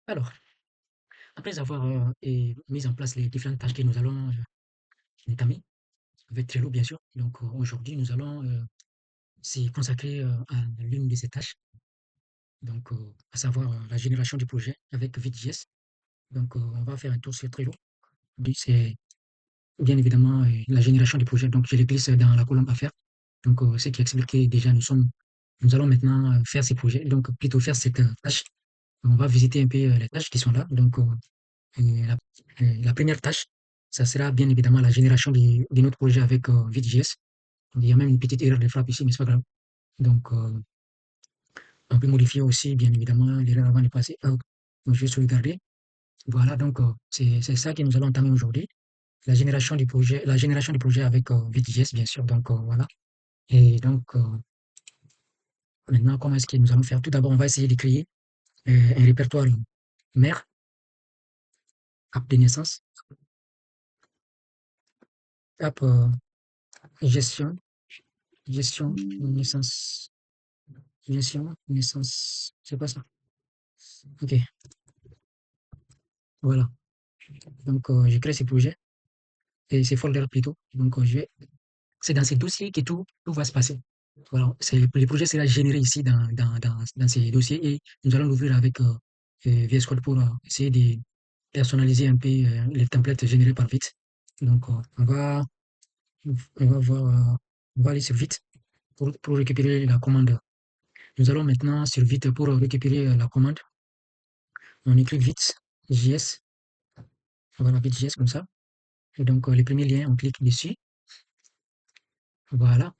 Alors, après avoir mis en place les différentes tâches que nous allons entamer, avec Trello bien sûr, donc aujourd'hui nous allons s'y consacrer à l'une de ces tâches, donc à savoir la génération du projet avec Vue.js. Donc on va faire un tour sur Trello. Puis c'est bien évidemment la génération du projet, donc je les glisse dans la colonne à faire. Donc ce qui explique que déjà nous allons maintenant faire ces projets, donc plutôt faire cette tâche. On va visiter un peu les tâches qui sont là. Donc Et la, la première tâche, ça sera bien évidemment la génération de notre projet avec Vue.js. Il y a même une petite erreur de frappe ici, mais c'est pas grave. Donc, on peut modifier aussi, bien évidemment, l'erreur avant de passer out. Donc, je vais sauvegarder. Voilà, donc, c'est ça que nous allons entamer aujourd'hui. La génération du projet avec Vue.js, bien sûr. Donc, voilà. Et donc, maintenant, comment est-ce que nous allons faire? Tout d'abord, on va essayer de créer un répertoire mère, app de naissance, app gestion, gestion, naissance. Gestion, naissance, c'est pas ça. Ok, voilà. Donc, je crée ces projets et ces folders plutôt. Donc, c'est dans ces dossiers que tout va se passer. Voilà, le projet sera généré ici dans ces dossiers et nous allons l'ouvrir avec VS Code pour essayer de personnaliser un peu les templates générés par Vite. Donc, on va voir, on va aller sur Vite pour récupérer la commande. Nous allons maintenant sur Vite pour récupérer la commande. On écrit Vite, JS, voilà, Vite.js comme ça. Et donc, les premiers liens, on clique dessus. Voilà.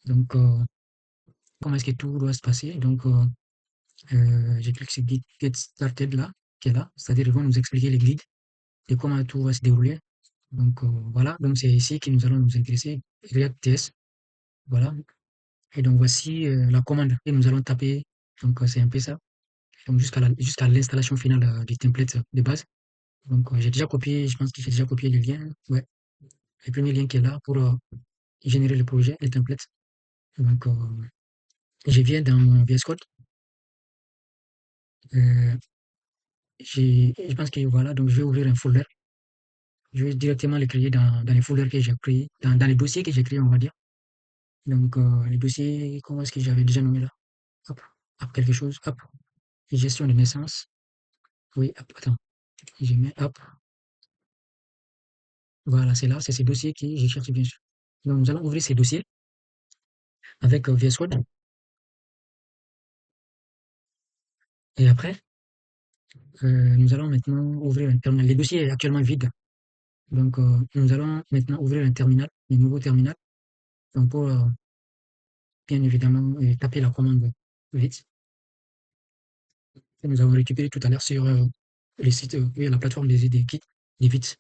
Donc, comment est-ce que tout doit se passer? Donc, je clique sur Get Started là, qui est là. C'est-à-dire, ils vont nous expliquer les guides et comment tout va se dérouler. Donc, voilà. Donc, c'est ici que nous allons nous intéresser. React.js. Voilà. Et donc, voici la commande que nous allons taper. Donc, c'est un peu ça. Donc, jusqu'à l'installation finale du template de base. Donc, j'ai déjà copié, je pense que j'ai déjà copié le lien. Ouais. Le premier lien qui est là pour générer le projet, le template. Donc, je viens dans mon VS Code. Euh, je pense que voilà, donc je vais ouvrir un folder. Je vais directement le créer dans les folders que j'ai créés, dans les dossiers que j'ai créés, on va dire. Donc, les dossiers, comment est-ce que j'avais déjà nommé là? Hop, hop, quelque chose, hop, gestion de naissance. Oui, hop, attends, j'ai mis, hop, voilà, c'est là, c'est ces dossiers que j'ai cherché, bien sûr. Donc, nous allons ouvrir ces dossiers avec VS Code. Et après, nous allons maintenant ouvrir un terminal. Le dossier est actuellement vide. Donc, nous allons maintenant ouvrir un terminal, un nouveau terminal. Donc, pour bien évidemment taper la commande vite que nous avons récupéré tout à l'heure sur le site, oui, la plateforme des kits, des Vite.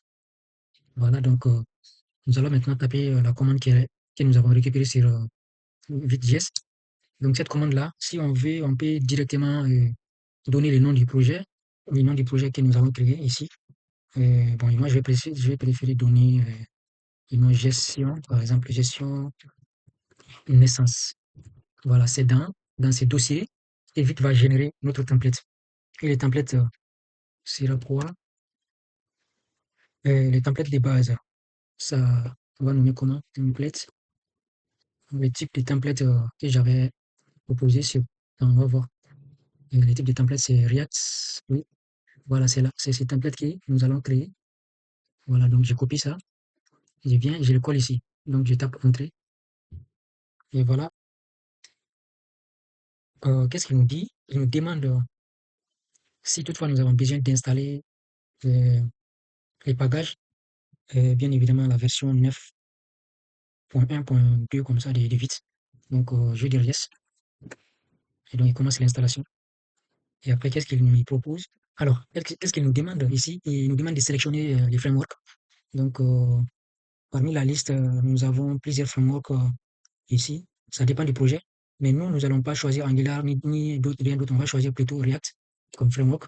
Voilà, donc nous allons maintenant taper la commande que nous avons récupérée sur Vite.js. Donc cette commande-là, si on veut, on peut directement donner le nom du projet que nous avons créé ici. Bon, et moi je vais préférer donner le nom gestion, par exemple gestion naissance. Voilà, c'est dans ces dossiers et Vite va générer notre template. Et les templates sera quoi? Les templates de base, ça, on va nommer comment? Template. Le type de template que j'avais proposé sur, on va voir. Le type de template, c'est React. Oui, voilà, c'est là. C'est ces templates que nous allons créer. Voilà, donc je copie ça. Je viens, je le colle ici. Donc je tape Entrée. Et voilà. Qu'est-ce qu'il nous dit? Il nous demande si toutefois nous avons besoin d'installer euh, les packages, bien évidemment la version 9.1.2 comme ça de vite. Donc je vais dire yes. Et donc il commence l'installation. Et après, qu'est-ce qu'il nous propose? Alors, qu'est-ce qu'il nous demande ici? Il nous demande de sélectionner les frameworks. Donc, parmi la liste, nous avons plusieurs frameworks ici. Ça dépend du projet. Mais nous, nous n'allons pas choisir Angular ni d'autres, rien d'autre. On va choisir plutôt React comme framework.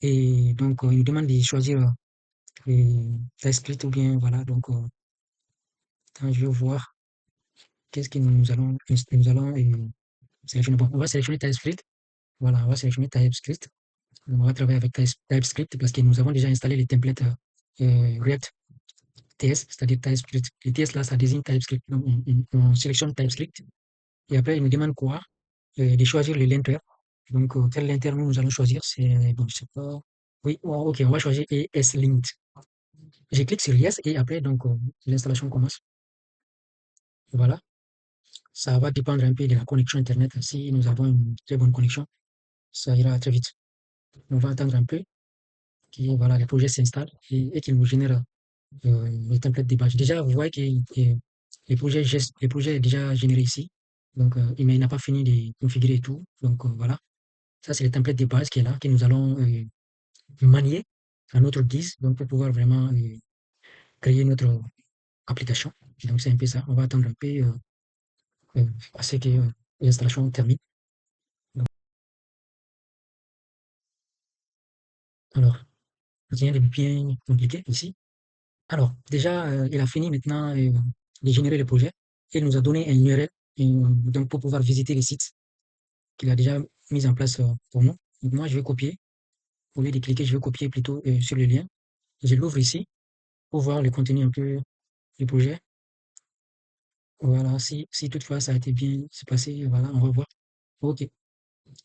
Et donc, il nous demande de choisir TypeScript ou bien, voilà. Donc, attends, je vais voir qu'est-ce que nous allons sélectionner. Bon, on va sélectionner TypeScript. Voilà, on va sélectionner TypeScript. On va travailler avec TypeScript parce que nous avons déjà installé les templates React TS, c'est-à-dire TypeScript. Les TS là, ça désigne TypeScript. Donc, on sélectionne TypeScript et après, il nous demande quoi? De choisir le linter. Donc, quel linter nous allons choisir? C'est, bon, je sais pas. Oui, oh, ok, on va choisir ESLint. Je clique sur Yes et après, donc, l'installation commence. Voilà. Ça va dépendre un peu de la connexion Internet. Si nous avons une très bonne connexion, ça ira très vite. On va attendre un peu que voilà, le projet s'installe et qu'il nous génère le template de base. Déjà, vous voyez que les projets est déjà généré ici. Donc, mais il n'a pas fini de configurer tout. Donc, voilà. Ça, c'est le template de base qui est là, que nous allons manier à notre guise, donc pour pouvoir vraiment créer notre application. Donc, c'est un peu ça. On va attendre un peu à ce que l'installation termine. Donc, alors, rien de bien compliqué ici. Alors, déjà, il a fini maintenant de générer le projet. Il nous a donné un URL donc pour pouvoir visiter les sites qu'il a déjà mis en place pour nous. Donc, moi, je vais copier. Au lieu de cliquer, je vais copier plutôt sur le lien. Je l'ouvre ici pour voir le contenu un peu du projet. Voilà, si toutefois ça a été bien se passé, voilà, on va voir. OK.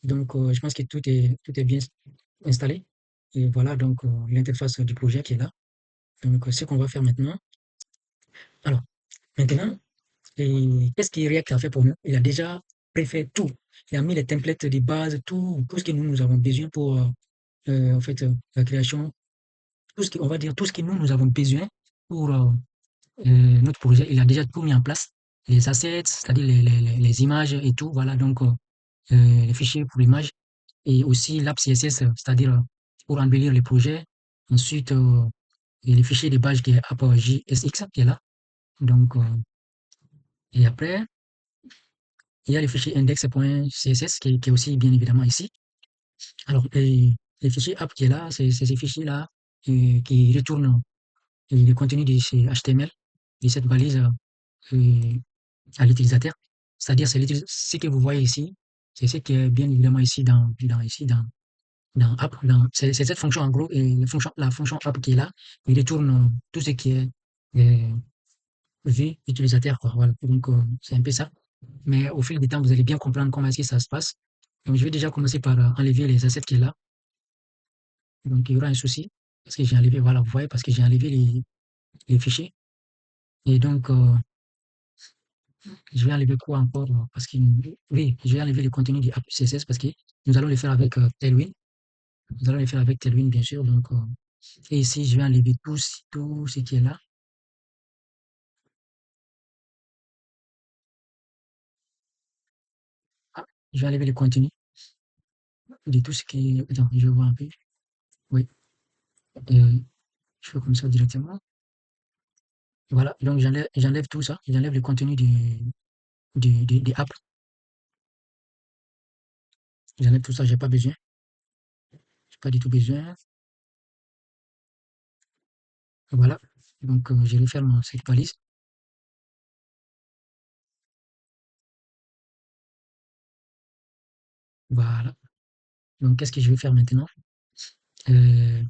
Donc, je pense que tout est bien installé. Et voilà donc l'interface du projet qui est là. Donc, ce qu'on va faire maintenant. Alors, maintenant, qu'est-ce que React a fait pour nous? Il a déjà préfait tout. Il a mis les templates de base, tout ce que nous avons besoin pour en fait la création, on va dire tout ce que nous avons besoin pour notre projet. Il a déjà tout mis en place. Les assets, c'est-à-dire les images et tout, voilà, donc les fichiers pour l'image et aussi l'app CSS, c'est-à-dire pour embellir les projets. Ensuite, et les fichiers de base qui est app JSX qui est là. Donc, et après, il y a le fichier index.css qui est aussi bien évidemment ici. Alors, les fichiers app qui est là, c'est ces fichiers-là qui retournent le contenu de ces HTML, de cette balise à l'utilisateur. C'est-à-dire, ce que vous voyez ici, c'est ce qui est bien évidemment ici dans app. C'est cette fonction en gros, et la fonction app qui est là, il retourne tout ce qui est euh, vu utilisateur, quoi. Voilà. Donc, c'est un peu ça. Mais au fil du temps, vous allez bien comprendre comment est-ce que ça se passe. Donc, je vais déjà commencer par enlever les assets qui est là. Donc, il y aura un souci parce que j'ai enlevé, voilà, vous voyez, parce que j'ai enlevé les fichiers. Et donc, je vais enlever quoi encore? Parce que, oui, je vais enlever le contenu du app CSS parce que nous allons le faire avec Tailwind. Nous allons le faire avec Tailwind, bien sûr. Donc, et ici, je vais enlever tout ce qui est là. Ah, je vais enlever le contenu de tout ce qui est. Attends, je vais voir un peu. Oui, je fais comme ça directement. Voilà, donc j'enlève tout ça. J'enlève le contenu des apps. J'enlève tout ça, j'ai pas besoin. J'ai pas du tout besoin. Voilà. Donc, je referme cette balise. Voilà. Donc, qu'est-ce que je vais faire maintenant? Euh,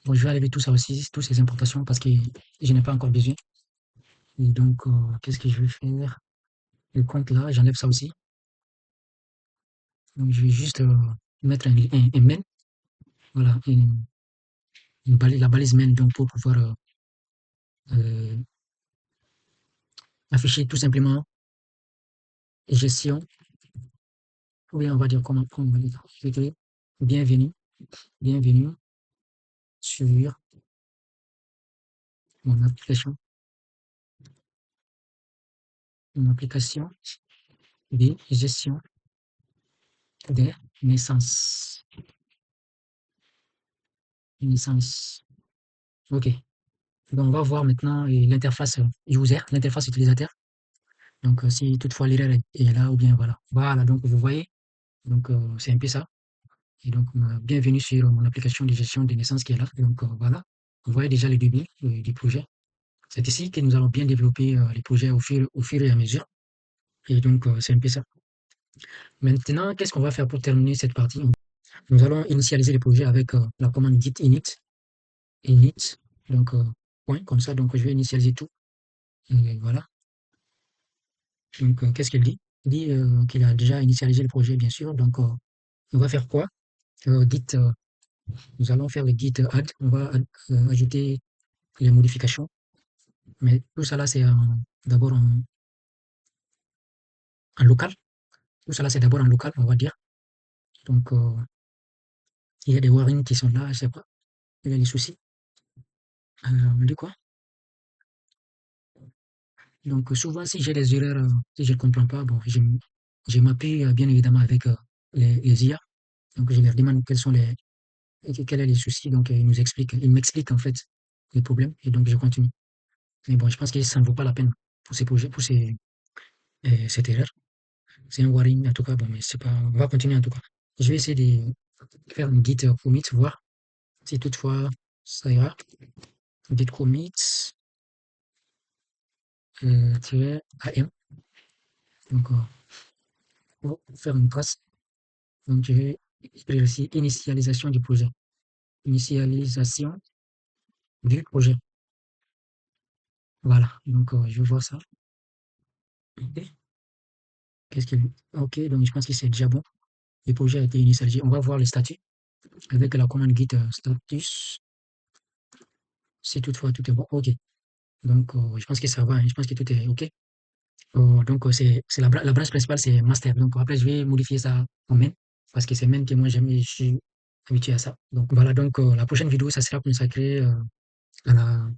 bon, je vais enlever tout ça aussi, toutes ces importations parce que je n'ai pas encore besoin. Et donc, qu'est-ce que je vais faire? Le compte là, j'enlève ça aussi. Donc, je vais juste mettre un main. Voilà, la balise main donc, pour pouvoir euh, afficher tout simplement gestion. Ou bien on va dire comment on va dire. Je vais écrire bienvenue, bienvenue sur mon application, mon application de gestion des naissances. Naissance. OK. Donc, on va voir maintenant l'interface user, l'interface utilisateur. Donc, si toutefois l'erreur est là ou bien voilà. Voilà, donc vous voyez, donc c'est un peu ça. Et donc, bienvenue sur mon application de gestion des naissances qui est là. Donc, voilà. Vous voyez déjà le début du projet. C'est ici que nous allons bien développer les projets au fur et à mesure. Et donc, c'est un peu ça. Maintenant, qu'est-ce qu'on va faire pour terminer cette partie? Nous allons initialiser le projet avec la commande git init, donc point, comme ça, donc je vais initialiser tout. Et voilà. Donc, qu'est-ce qu'il dit? Il dit qu'il a déjà initialisé le projet, bien sûr. Donc, on va faire quoi? Git, nous allons faire le git add. On va ajouter les modifications. Mais tout ça là, c'est d'abord en local. Tout ça là, c'est d'abord en local, on va dire. Donc, il y a des warnings qui sont là, je sais pas. Il y a des soucis. On dit quoi? Donc, souvent, si j'ai des erreurs, si je ne comprends pas, bon, je m'appuie bien évidemment avec les IA. Donc, je leur demande quels sont les soucis. Donc, ils m'expliquent en fait les problèmes et donc je continue. Mais bon, je pense que ça ne vaut pas la peine pour ces projets, cette erreur. C'est un warning en tout cas, bon, mais c'est pas, on va continuer en tout cas. Je vais essayer de faire une git commit, voir si toutefois ça ira. Git commit, -am. Donc, pour faire une trace. Donc, je vais écrire ici initialisation du projet. Initialisation du projet. Voilà. Donc, je vais voir ça. Ok. Qu'est-ce qu'il Ok, donc je pense que c'est déjà bon. Le projet a été initialisé. On va voir le statut avec la commande git status. Si toutefois tout est bon. Ok. Donc, je pense que ça va, hein. Je pense que tout est ok. Donc, c'est la branche principale, c'est master. Donc, après, je vais modifier ça en main parce que c'est main que moi j'aime et je suis habitué à ça. Donc, voilà. Donc, la prochaine vidéo, ça sera consacré à la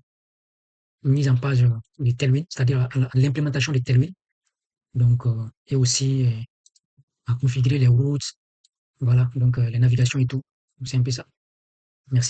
mise en page de Tailwind, c'est-à-dire à l'implémentation de Tailwind. Donc, et aussi à configurer les routes, voilà, donc les navigations et tout. C'est un peu ça. Merci.